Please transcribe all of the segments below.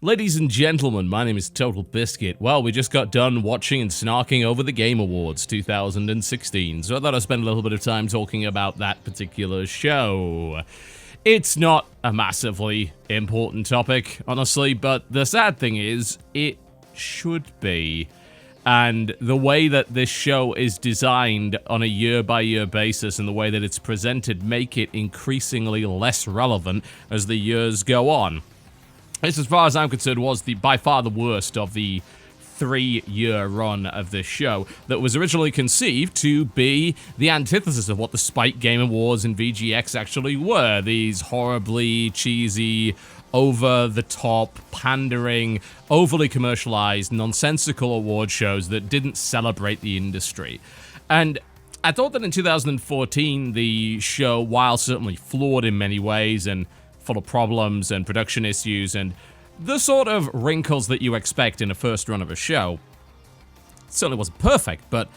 Ladies and gentlemen, my name is TotalBiscuit. Well, we just got done watching and snarking over the Game Awards 2016, so I thought I'd spend a little bit of time talking about that particular show. It's not a massively important topic, honestly, but the sad thing is, it should be. And the way that this show is designed on a year-by-year basis and the way that it's presented make it increasingly less relevant as the years go on. This, as far as I'm concerned, was by far the worst of the 3-year run of this show that was originally conceived to be the antithesis of what the Spike Game Awards and VGX actually were. These horribly cheesy, over-the-top, pandering, overly commercialized, nonsensical award shows that didn't celebrate the industry. And I thought that in 2014, the show, while certainly flawed in many ways and full of problems and production issues and the sort of wrinkles that you expect in a first run of a show, certainly wasn't perfect, but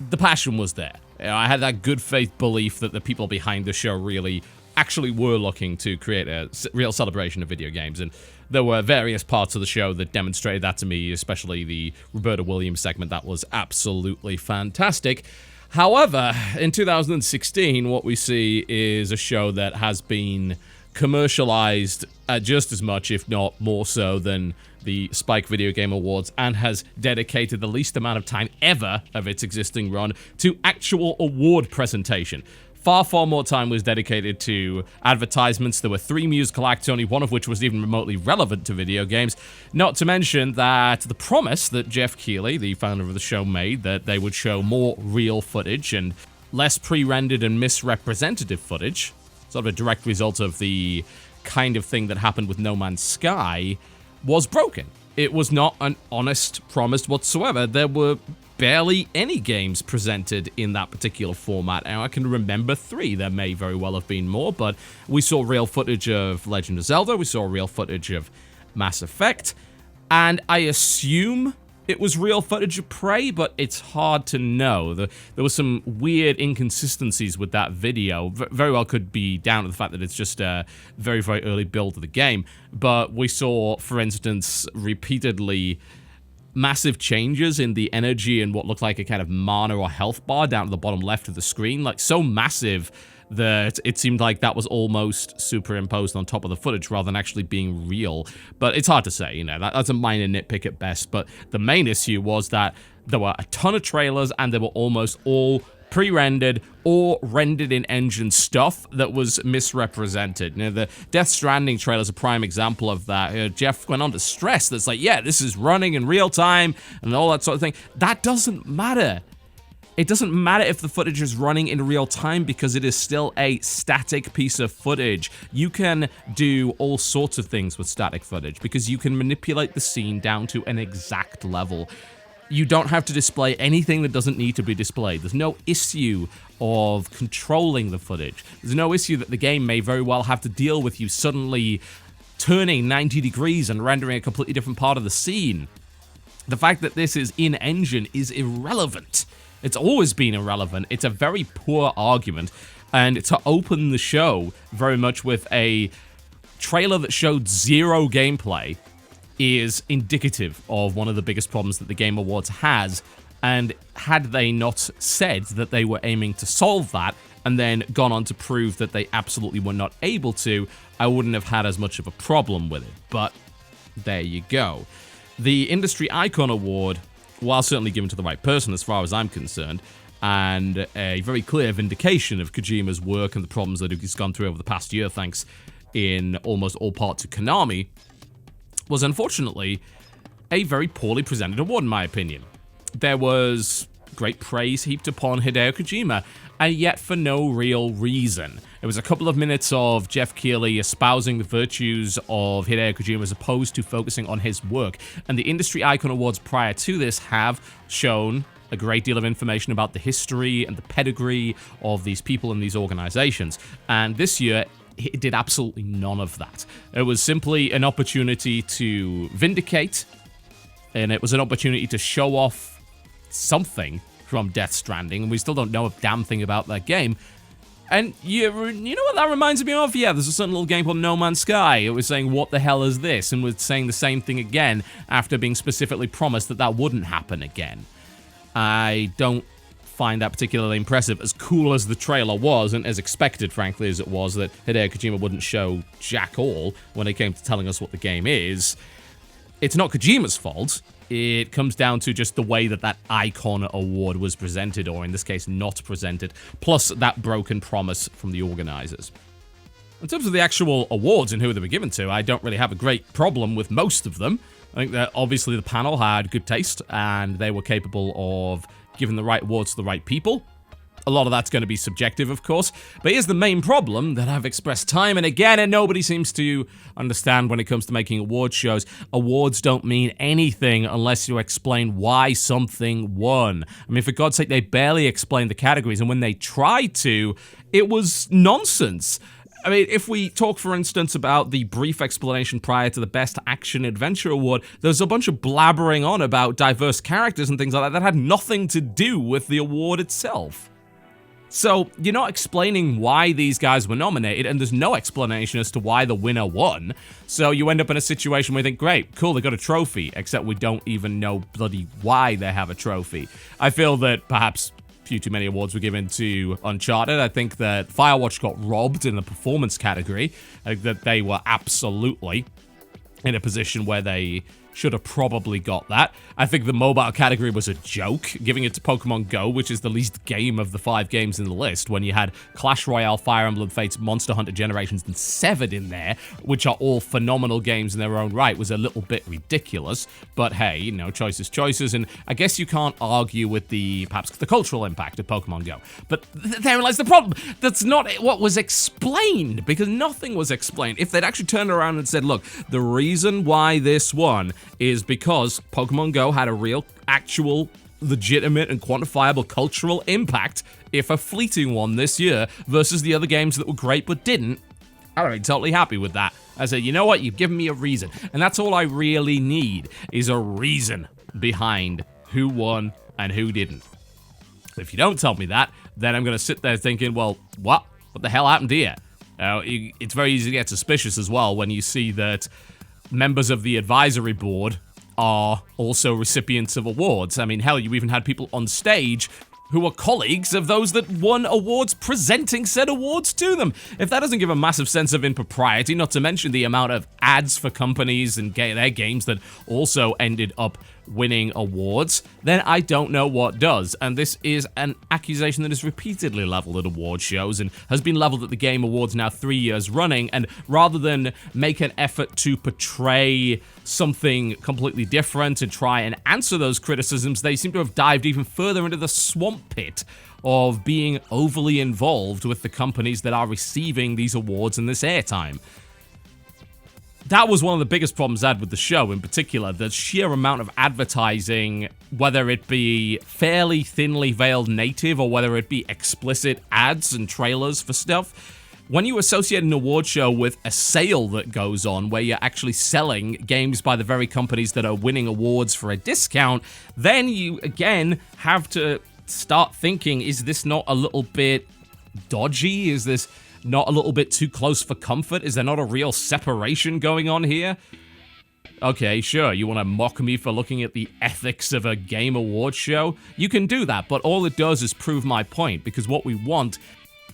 the passion was there. I had that good faith belief that the people behind the show really actually were looking to create a real celebration of video games, and there were various parts of the show that demonstrated that to me, especially the Roberta Williams segment. That was absolutely fantastic. However, in 2016, what we see is a show that has been commercialized just as much, if not more so, than the Spike Video Game Awards, and has dedicated the least amount of time ever of its existing run to actual award presentation. Far more time was dedicated to advertisements. There were 3 musical acts, only one of which was even remotely relevant to video games. Not to mention that the promise that Jeff Keighley, the founder of the show, made, that they would show more real footage and less pre-rendered and misrepresentative footage, sort of a direct result of the kind of thing that happened with No Man's Sky, was broken. It was not an honest promise whatsoever. There were barely any games presented in that particular format, and I can remember 3. There may very well have been more, but we saw real footage of Legend of Zelda, we saw real footage of Mass Effect, and I assume it was real footage of Prey, but it's hard to know. There were some weird inconsistencies with that video. Very well could be down to the fact that it's just a very early build of the game. But we saw, for instance, repeatedly massive changes in the energy and what looked like a kind of mana or health bar down at the bottom left of the screen. Like, so massive that it seemed like that was almost superimposed on top of the footage rather than actually being real. But it's hard to say, you know, that's a minor nitpick at best. But the main issue was that there were a ton of trailers and they were almost all pre-rendered or rendered in engine stuff that was misrepresented. You know, the Death Stranding trailer is a prime example of that. Jeff went on to stress that's like, yeah, this is running in real time and all that sort of thing. That doesn't matter. It doesn't matter if the footage is running in real time because it is still a static piece of footage. You can do all sorts of things with static footage because you can manipulate the scene down to an exact level. You don't have to display anything that doesn't need to be displayed. There's no issue of controlling the footage. There's no issue that the game may very well have to deal with you suddenly turning 90 degrees and rendering a completely different part of the scene. The fact that this is in-engine is irrelevant. It's always been irrelevant. It's a very poor argument. And to open the show very much with a trailer that showed 0 gameplay is indicative of one of the biggest problems that the Game Awards has. And had they not said that they were aiming to solve that and then gone on to prove that they absolutely were not able to, I wouldn't have had as much of a problem with it. But there you go. The Industry Icon Award, while certainly given to the right person as far as I'm concerned, and a very clear vindication of Kojima's work and the problems that he's gone through over the past year, thanks in almost all part to Konami, was unfortunately a very poorly presented award in my opinion. There was great praise heaped upon Hideo Kojima, and yet for no real reason. It was a couple of minutes of Jeff Keighley espousing the virtues of Hideo Kojima as opposed to focusing on his work. And the Industry Icon Awards prior to this have shown a great deal of information about the history and the pedigree of these people and these organizations. And this year, it did absolutely none of that. It was simply an opportunity to vindicate, and it was an opportunity to show off something from Death Stranding, and we still don't know a damn thing about that game. And you know what that reminds me of? Yeah, there's a certain little game called No Man's Sky. It was saying, what the hell is this? And was saying the same thing again after being specifically promised that that wouldn't happen again. I don't find that particularly impressive. As cool as the trailer was, and as expected, frankly, as it was, that Hideo Kojima wouldn't show jack all when it came to telling us what the game is, it's not Kojima's fault. It comes down to just the way that that Icon Award was presented, or in this case, not presented, plus that broken promise from the organizers. In terms of the actual awards and who they were given to, I don't really have a great problem with most of them. I think that obviously the panel had good taste, and they were capable of giving the right awards to the right people. A lot of that's going to be subjective, of course, but here's the main problem that I've expressed time and again, and nobody seems to understand when it comes to making award shows. Awards don't mean anything unless you explain why something won. I mean, for God's sake, they barely explained the categories, and when they tried to, it was nonsense. I mean, if we talk, for instance, about the brief explanation prior to the Best Action Adventure Award, there's a bunch of blabbering on about diverse characters and things like that had nothing to do with the award itself. So, you're not explaining why these guys were nominated, and there's no explanation as to why the winner won. So you end up in a situation where you think, great, cool, they got a trophy, except we don't even know bloody why they have a trophy. I feel that perhaps a few too many awards were given to Uncharted. I think that Firewatch got robbed in the performance category. I think that they were absolutely in a position where they should have probably got that. I think the mobile category was a joke, giving it to Pokemon Go, which is the least game of the 5 games in the list, when you had Clash Royale, Fire Emblem Fates, Monster Hunter Generations, and Severed in there, which are all phenomenal games in their own right, was a little bit ridiculous. But hey, you know, choices, and I guess you can't argue with perhaps the cultural impact of Pokemon Go. But therein lies the problem. That's not what was explained, because nothing was explained. If they'd actually turned around and said, look, the reason why this won is because Pokemon Go had a real, actual, legitimate, and quantifiable cultural impact, if a fleeting one this year, versus the other games that were great but didn't, I'd be totally happy with that. I said, you know what, you've given me a reason. And that's all I really need, is a reason behind who won and who didn't. If you don't tell me that, then I'm going to sit there thinking, well, what the hell happened here? It's very easy to get suspicious as well when you see that members of the advisory board are also recipients of awards. I mean, hell, you even had people on stage who are colleagues of those that won awards presenting said awards to them. If that doesn't give a massive sense of impropriety, not to mention the amount of ads for companies and their games that also ended up winning awards, then I don't know what does. And this is an accusation that is repeatedly leveled at award shows and has been leveled at the Game Awards now 3 years running, and rather than make an effort to portray something completely different and try and answer those criticisms, they seem to have dived even further into the swamp pit of being overly involved with the companies that are receiving these awards and this airtime. That was one of the biggest problems I had with the show in particular, the sheer amount of advertising, whether it be fairly thinly veiled native or whether it be explicit ads and trailers for stuff. When you associate an award show with a sale that goes on where you're actually selling games by the very companies that are winning awards for a discount, then you again have to start thinking, is this not a little bit dodgy? Is this not a little bit too close for comfort? Is there not a real separation going on here? Okay, sure, you want to mock me for looking at the ethics of a game award show? You can do that, but all it does is prove my point, because what we want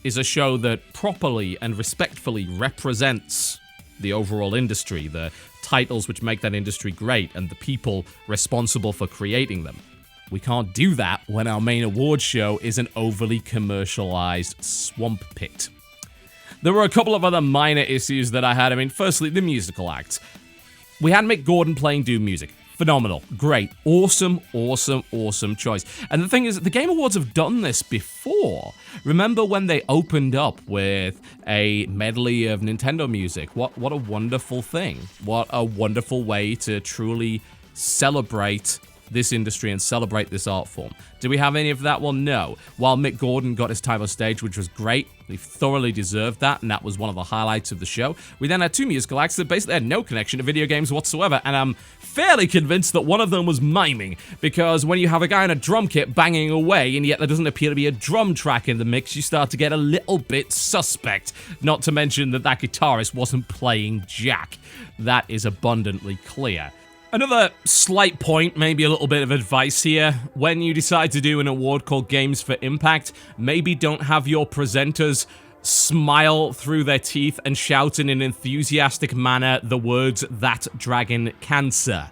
is a show that properly and respectfully represents the overall industry, the titles which make that industry great, and the people responsible for creating them. We can't do that when our main award show is an overly commercialized swamp pit. There were a couple of other minor issues that I had. I mean, firstly, the musical acts. We had Mick Gordon playing Doom music. Phenomenal. Great. Awesome, awesome, awesome choice. And the thing is, the Game Awards have done this before. Remember when they opened up with a medley of Nintendo music? What a wonderful thing. What a wonderful way to truly celebrate this industry and celebrate this art form. Do we have any of that? Well, no. While Mick Gordon got his time on stage, which was great, he thoroughly deserved that, and that was one of the highlights of the show, we then had two musical acts that basically had no connection to video games whatsoever, and I'm fairly convinced that one of them was miming, because when you have a guy in a drum kit banging away, and yet there doesn't appear to be a drum track in the mix, you start to get a little bit suspect. Not to mention that that guitarist wasn't playing jack. That is abundantly clear. Another slight point, maybe a little bit of advice here. When you decide to do an award called Games for Impact, maybe don't have your presenters smile through their teeth and shout in an enthusiastic manner the words, "That dragon cancer."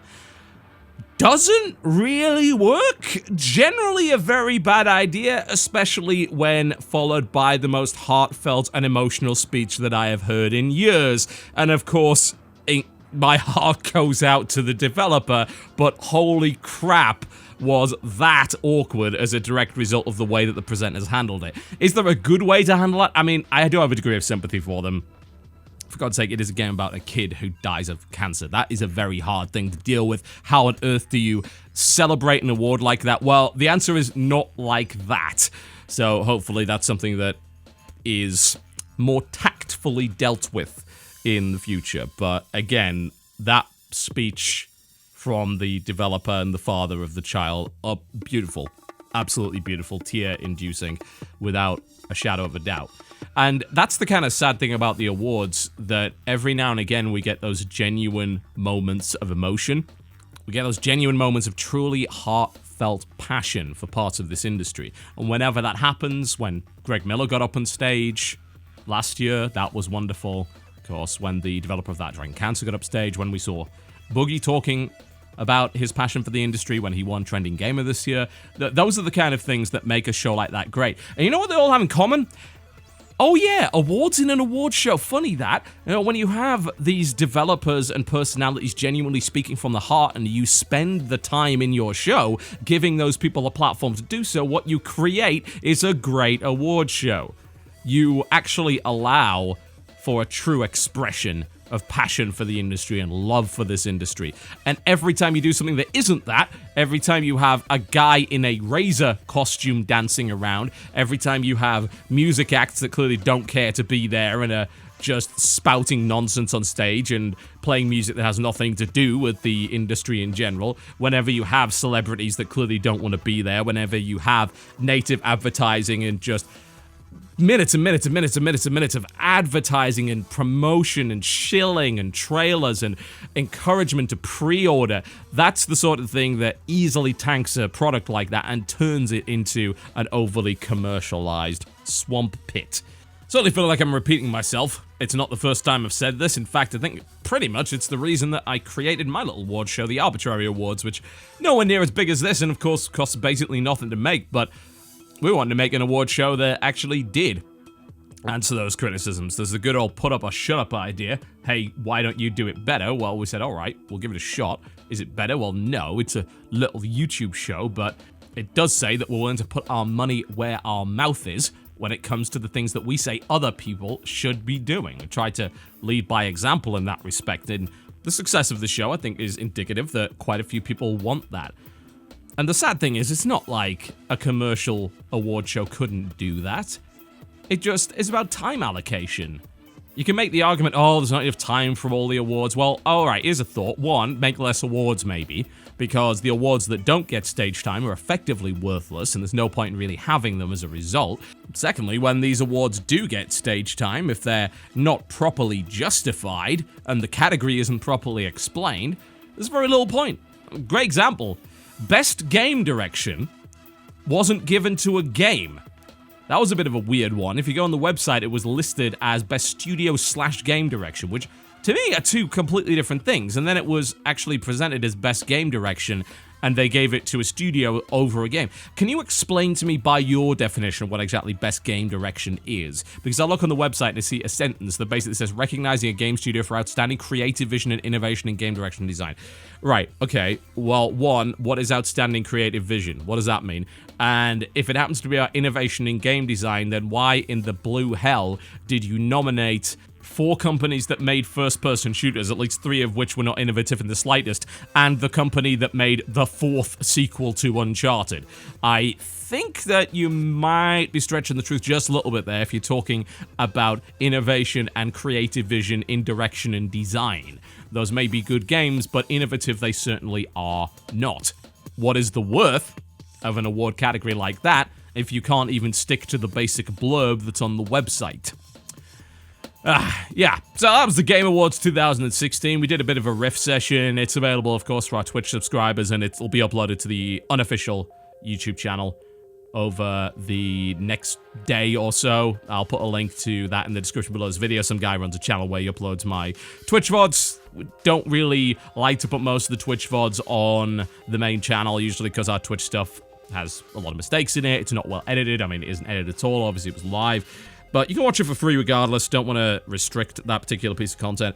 Doesn't really work. Generally a very bad idea, especially when followed by the most heartfelt and emotional speech that I have heard in years. And of course, my heart goes out to the developer, but holy crap, was that awkward as a direct result of the way that the presenters handled it. Is there a good way to handle it? I mean, I do have a degree of sympathy for them. For God's sake, it is a game about a kid who dies of cancer. That is a very hard thing to deal with. How on earth do you celebrate an award like that? Well, the answer is not like that. So hopefully that's something that is more tactfully dealt with in the future. But again, that speech from the developer and the father of the child are beautiful. Absolutely beautiful, tear-inducing, without a shadow of a doubt. And that's the kind of sad thing about the awards, that every now and again we get those genuine moments of emotion. We get those genuine moments of truly heartfelt passion for parts of this industry. And whenever that happens, when Greg Miller got up on stage last year, that was wonderful. Of course, when the developer of That Dragon Cancer got up stage, when we saw Boogie talking about his passion for the industry, when he won Trending Gamer this year, those are the kind of things that make a show like that great. And you know what they all have in common? Oh yeah, awards in an award show. Funny that. You know, when you have these developers and personalities genuinely speaking from the heart and you spend the time in your show giving those people a platform to do so, what you create is a great award show. You actually allow for a true expression of passion for the industry and love for this industry. And every time you do something that isn't that, every time you have a guy in a razor costume dancing around, every time you have music acts that clearly don't care to be there and are just spouting nonsense on stage and playing music that has nothing to do with the industry in general, whenever you have celebrities that clearly don't want to be there, whenever you have native advertising and just minutes and minutes and minutes and minutes and minutes of advertising and promotion and shilling and trailers and encouragement to pre-order. That's the sort of thing that easily tanks a product like that and turns it into an overly commercialized swamp pit. Certainly feel like I'm repeating myself. It's not the first time I've said this. In fact, I think pretty much it's the reason that I created my little award show, the Arbitrary Awards, which nowhere near as big as this and of course costs basically nothing to make, but we wanted to make an award show that actually did answer those criticisms. There's the good old put up or shut up idea. Hey, why don't you do it better? Well, we said, all right, we'll give it a shot. Is it better? Well, no, it's a little YouTube show, but it does say that we're willing to put our money where our mouth is when it comes to the things that we say other people should be doing. We try to lead by example in that respect, and the success of the show, I think, is indicative that quite a few people want that. And the sad thing is, it's not like a commercial award show couldn't do that. It just is about time allocation. You can make the argument, oh, there's not enough time for all the awards. Well, alright, here's a thought. One, make less awards maybe, because the awards that don't get stage time are effectively worthless, and there's no point in really having them as a result. Secondly, when these awards do get stage time, if they're not properly justified, and the category isn't properly explained, there's very little point. Great example. Best Game Direction wasn't given to a game. That was a bit of a weird one. If you go on the website, it was listed as Best Studio/Game Direction, which to me are two completely different things. And then it was actually presented as Best Game Direction, and they gave it to a studio over a game. Can you explain to me by your definition what exactly Best Game Direction is? Because I look on the website to see a sentence that basically says, recognizing a game studio for outstanding creative vision and innovation in game direction and design. Right, okay, well, one, what is outstanding creative vision? What does that mean? And if it happens to be our innovation in game design, then why in the blue hell did you nominate 4 companies that made first-person shooters, at least 3 of which were not innovative in the slightest, and the company that made the 4th sequel to Uncharted. I think that you might be stretching the truth just a little bit there if you're talking about innovation and creative vision in direction and design. Those may be good games, but innovative they certainly are not. What is the worth of an award category like that if you can't even stick to the basic blurb that's on the website? Yeah, so that was the Game Awards 2016. We did a bit of a riff session. It's available, of course, for our Twitch subscribers, and it'll be uploaded to the unofficial YouTube channel over the next day or so. I'll put a link to that in the description below this video. Some guy runs a channel where he uploads my Twitch VODs. We don't really like to put most of the Twitch VODs on the main channel, usually because our Twitch stuff has a lot of mistakes in it. It's not well edited. I mean, it isn't edited at all. Obviously, it was live. But you can watch it for free regardless. Don't want to restrict that particular piece of content.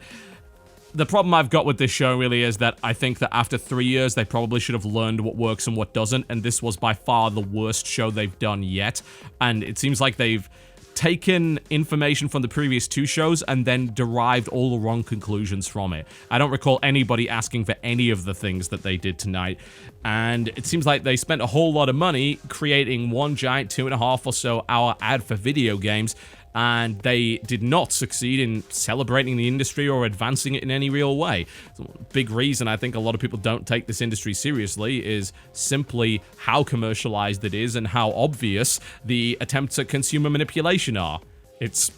The problem I've got with this show really is that I think that after 3 years, they probably should have learned what works and what doesn't, and this was by far the worst show they've done yet. And it seems like they've taken information from the previous 2 shows and then derived all the wrong conclusions from it. I don't recall anybody asking for any of the things that they did tonight, and it seems like they spent a whole lot of money creating one giant 2.5 or so hour ad for video games, and they did not succeed in celebrating the industry or advancing it in any real way. So big reason I think a lot of people don't take this industry seriously is simply how commercialized it is and how obvious the attempts at consumer manipulation are. It's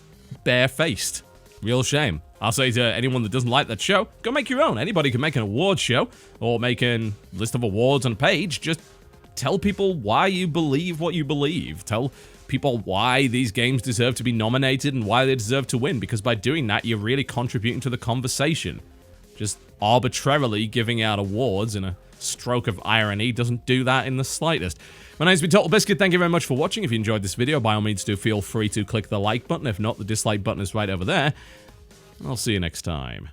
barefaced. Real shame. I'll say to anyone that doesn't like that show, go make your own. Anybody can make an awards show or make a list of awards on a page. Just tell people why you believe what you believe. Tell people why these games deserve to be nominated and why they deserve to win, because by doing that, you're really contributing to the conversation. Just arbitrarily giving out awards in a stroke of irony doesn't do that in the slightest. My name's been TotalBiscuit. Thank you very much for watching. If you enjoyed this video, by all means do feel free to click the like button. If not, the dislike button is right over there. I'll see you next time.